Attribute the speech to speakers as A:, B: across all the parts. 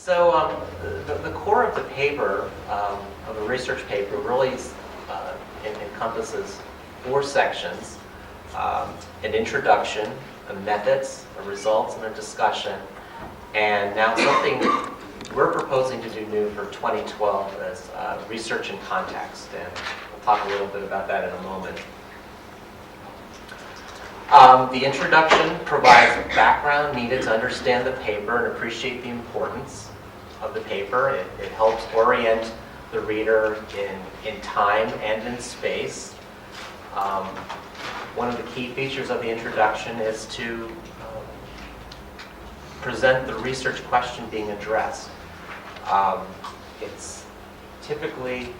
A: The core of the paper, of a research paper, really encompasses 4 sections: an introduction, a methods, a results, and a discussion. And now something we're proposing to do new for 2012 is research in context, and we'll talk a little bit about that in a moment. The introduction provides background needed to understand the paper and appreciate the importance of the paper. It helps orient the reader in time and in space. One of the key features of the introduction is to present the research question being addressed. It's typically,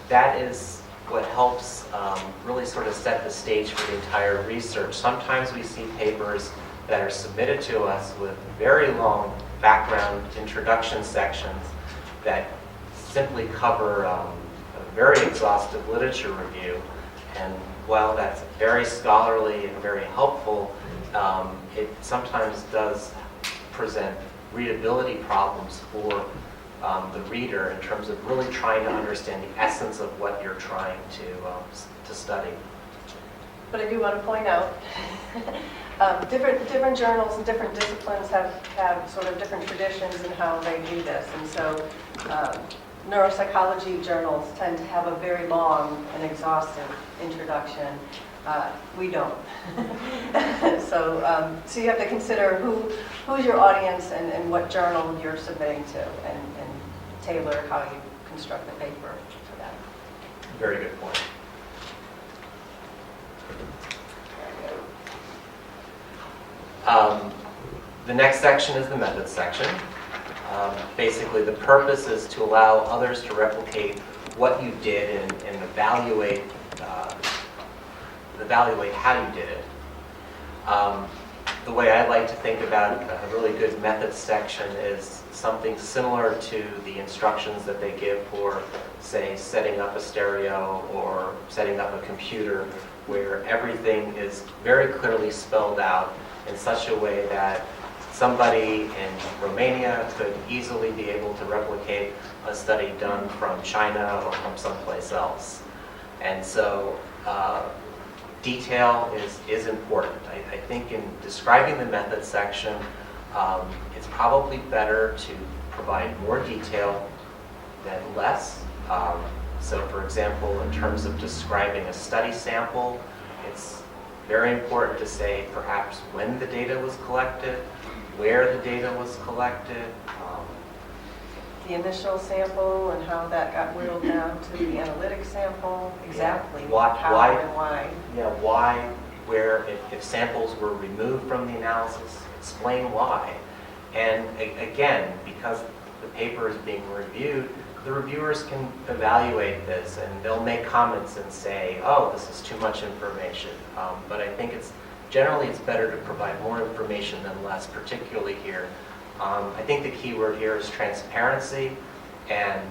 A: that is what helps really sort of set the stage for the entire research. Sometimes we see papers that are submitted to us with very long background introduction sections that simply cover a very exhaustive literature review. And while that's very scholarly and very helpful, it sometimes does present readability problems for the reader in terms of really trying to understand the essence of what you're trying to study.
B: But I do want to point out, different journals and different disciplines have sort of different traditions in how they do this. And so neuropsychology journals tend to have a very long and exhaustive introduction. We don't. So you have to consider who's your audience and what journal you're submitting to, and tailor how you construct the paper for that.
A: Very good point. The next section is the methods section. Basically, the purpose is to allow others to replicate what you did and evaluate how you did it. The way I like to think about a really good methods section is something similar to the instructions that they give for, say, setting up a stereo or setting up a computer, where everything is very clearly spelled out in such a way that somebody in Romania could easily be able to replicate a study done from China or from someplace else. And so detail is important. I think in describing the method section, it's probably better to provide more detail than less. So for example, in terms of describing a study sample, it's very important to say perhaps when the data was collected, where the data was collected,
B: the initial sample and how that got whittled down to the analytic sample, exactly how and why.
A: Yeah, why, where, if samples were removed from the analysis, explain why. And again, because the paper is being reviewed, the reviewers can evaluate this and they'll make comments and say, oh, this is too much information. But I think generally it's better to provide more information than less, particularly here. I think the key word here is transparency, and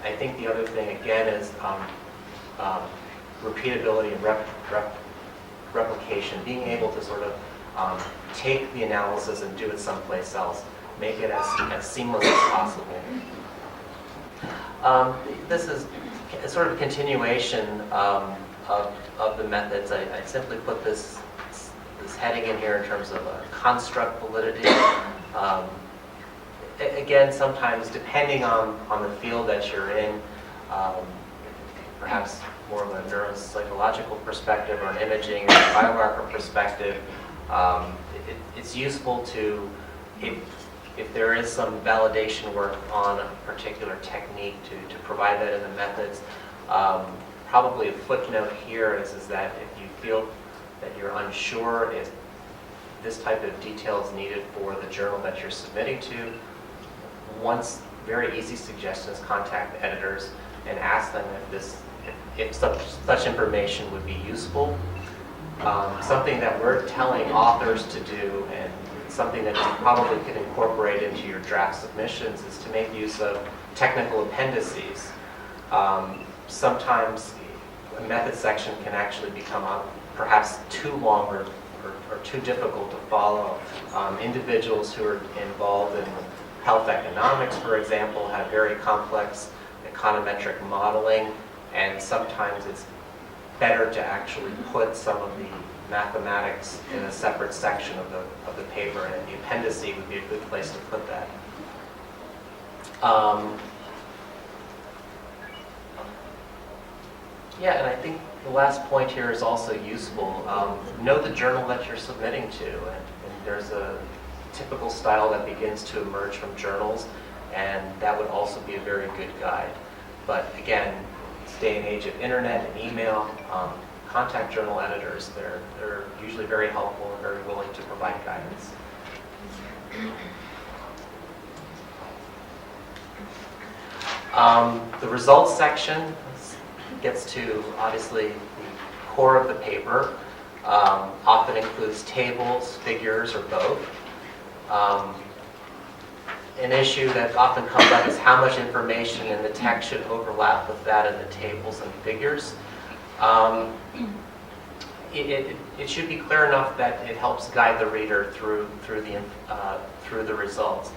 A: I think the other thing again is repeatability and replication, being able to sort of take the analysis and do it someplace else, make it as seamless as possible. This is sort of a continuation of the methods. I simply put this heading in here in terms of construct validity. Again, sometimes depending on the field that you're in, perhaps more of a neuropsychological perspective or an imaging or biomarker perspective, it's useful to, if there is some validation work on a particular technique, to provide that in the methods. Probably a footnote here is that if you feel that you're unsure if this type of detail is needed for the journal that you're submitting to, one very easy suggestion is contact editors and ask them if such information would be useful. Something that we're telling authors to do, and something that you probably could incorporate into your draft submissions, is to make use of technical appendices. Sometimes a method section can actually become perhaps too long or too difficult to follow. Individuals who are involved in health economics, for example, have very complex econometric modeling, and sometimes it's better to actually put some of the mathematics in a separate section of the paper, and the appendice would be a good place to put that. Yeah, and I think the last point here is also useful. Know the journal that you're submitting to, and there's a typical style that begins to emerge from journals, and that would also be a very good guide. But again, this day and age of internet and email, contact journal editors. They're usually very helpful and very willing to provide guidance. The results section gets to, obviously, the core of the paper. Often includes tables, figures, or both. An issue that often comes up is how much information in the text should overlap with that in the tables and figures. It should be clear enough that it helps guide the reader through the results.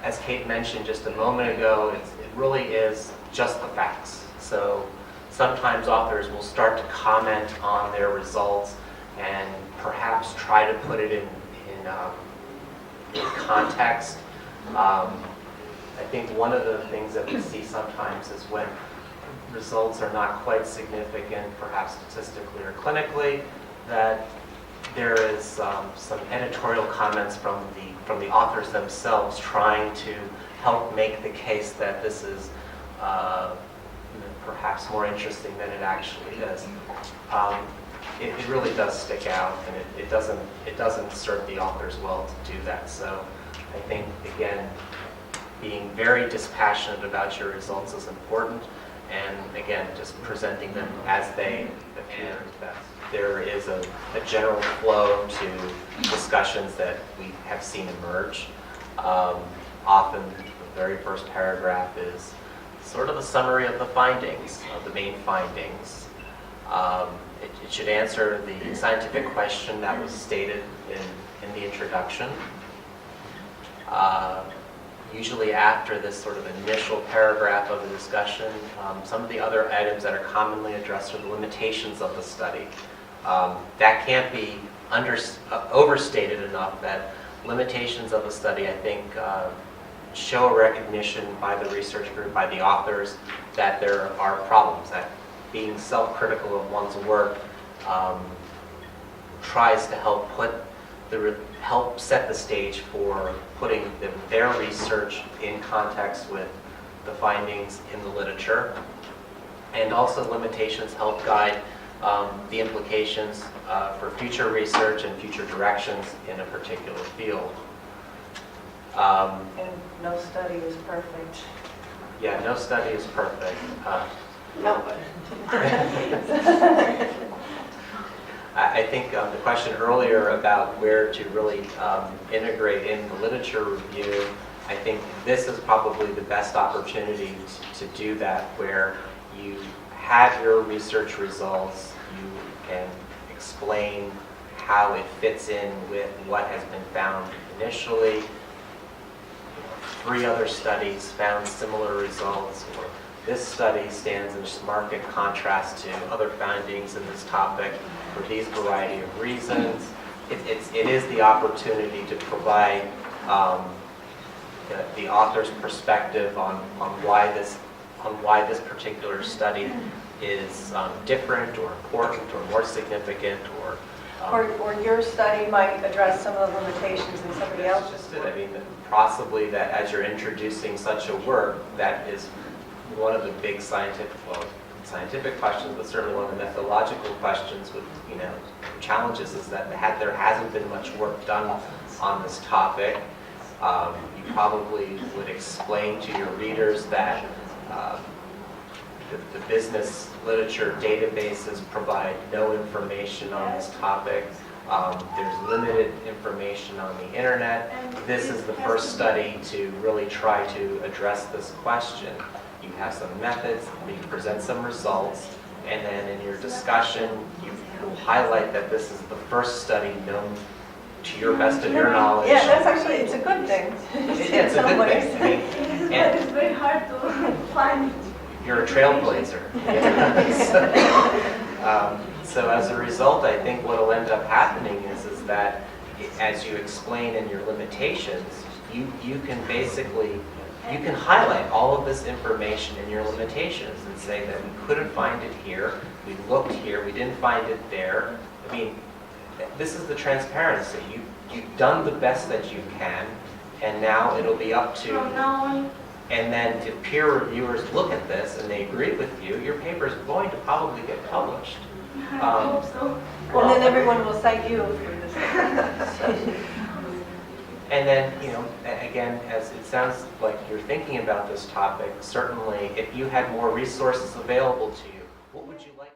A: As Kate mentioned just a moment ago, it really is just the facts. So sometimes authors will start to comment on their results and perhaps try to put it in context. I think one of the things that we see sometimes is when results are not quite significant, perhaps statistically or clinically, that there is some editorial comments from the authors themselves trying to help make the case that this is perhaps more interesting than it actually is. It really does stick out, and it doesn't serve the authors well to do that. So I think, again, being very dispassionate about your results is important, and again, just presenting them as they appear. There is a general flow to discussions that we have seen emerge. Often the very first paragraph is sort of a summary of the findings, of the main findings. It should answer the scientific question that was stated in the introduction. Usually after this sort of initial paragraph of the discussion, some of the other items that are commonly addressed are the limitations of the study. That can't be overstated enough that limitations of the study, I think, show a recognition by the research group, by the authors, that there are problems, that being self-critical of one's work tries to help set the stage for putting their research in context with the findings in the literature. And also limitations help guide the implications for future research and future directions in a particular field.
B: And no study is perfect.
A: Yeah, no study is perfect.
B: No.
A: I think the question earlier about where to really integrate in the literature review, I think this is probably the best opportunity to do that, where you have your research results, you can explain how it fits in with what has been found initially. 3 other studies found similar results, or this study stands in marked contrast to other findings in this topic for these variety of reasons. It is the opportunity to provide the author's perspective on why this particular study is different or important or more significant,
B: or your study might address some of the limitations in somebody
A: that's
B: else's.
A: just it. I mean, possibly that as you're introducing such a work, that is one of the big scientific questions, but certainly one of the methodological questions with, challenges is that there hasn't been much work done on this topic. You probably would explain to your readers that the business literature databases provide no information on this topic. There's limited information on the internet. This is the first study to really try to address this question. You have some methods, you present some results, and then in your discussion, you will highlight that this is the first study known to your best of your knowledge.
B: Yeah, that's actually, it's a good thing.
A: Yeah, it's a good thing. I mean, and
C: It's very hard to find.
A: you're a trailblazer. So as a result, I think what will end up happening is that as you explain in your limitations, you can basically, you can highlight all of this information in your limitations and say that we couldn't find it here, we looked here, we didn't find it there. I mean, this is the transparency. You've done the best that you can, and now it'll be up to,
C: From now on,
A: and then if peer reviewers look at this and they agree with you, your paper is going to probably get published.
C: I hope so.
B: And then everyone will cite you for this.
A: And then, you know, again, as it sounds like you're thinking about this topic, certainly if you had more resources available to you, what would you like?